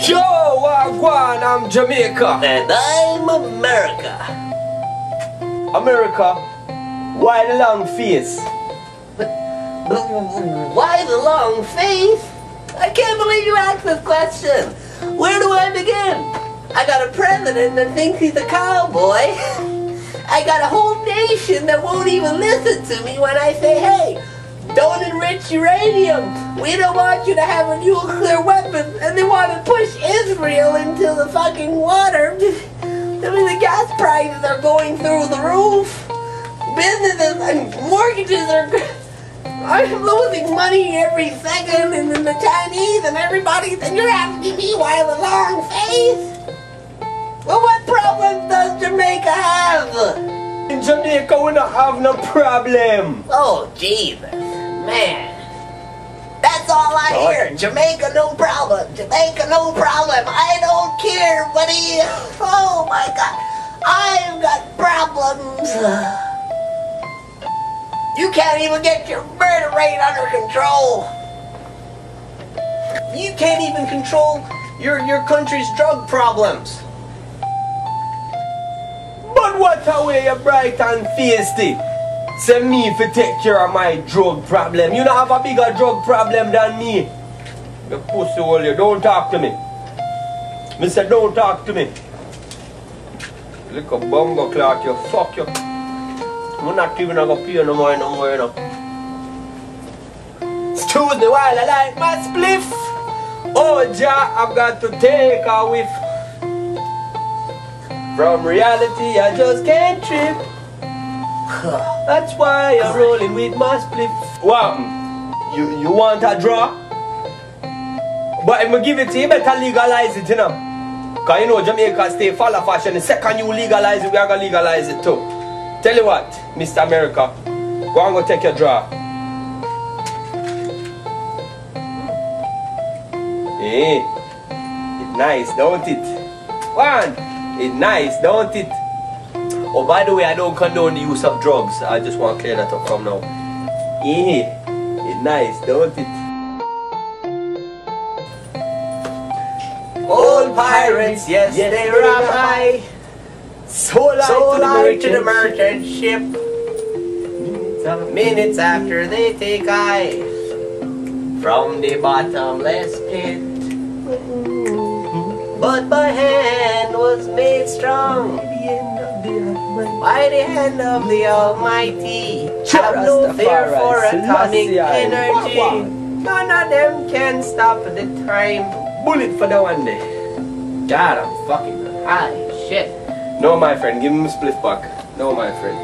Yo, Wagwan, I'm Jamaica. And I'm America. America, why the long face? Why the long face? I can't believe you asked this question. Where do I begin? I got a president that thinks he's a cowboy. I got a whole nation that won't even listen to me when I say, hey, don't enrich uranium. We don't want you to have a nuclear weapon. And they want to push Israel into the fucking water. I mean, the gas prices are going through the roof. Businesses and mortgages are... I'm losing money every second, and then the Chinese and everybody, and you're asking me why the long face? Well, what problems does Jamaica have? In Jamaica, we don't have no problem. Oh, Jesus, man. That's all I hear. Jamaica, no problem. Jamaica, no problem. I don't care, buddy. Oh, my God. I've got problems. You can't even get your murder rate under control. You can't even control your country's drug problems. But what a way you bright and feisty. Say me for take care of my drug problem. You don't have a bigger drug problem than me. You pussy hole, you don't talk to me. Me say don't talk to me. Little bungo clock, you fuck you. I'm not even gonna pay no more, you know. Excuse me while I light my spliff. Oh, Jah, I've got to take a whiff. From reality, I just can't trip. That's why I'm rolling with my spliff. What? You want a draw? But if I give it to you, you better legalize it, you know. Because you know Jamaica stay follow fashion. The second you legalize it, we are going to legalize it too. Tell you what, Mr. America, go and go take your draw. Hey, it's nice, don't it? One, it's nice, don't it? Oh, by the way, I don't condone the use of drugs. I just want to clear that up from now. Hey, it's nice, don't it? Old pirates, yes, they rob high. Sold to the merchant ship. Minutes after they take eyes from the bottomless pit. But my hand was made strong by the hand of the Almighty. Have no fear for atomic energy. None of them can stop the time. Bullet for the one day. God, I'm fucking high. Shit. No, my friend, give me a split back. No, my friend.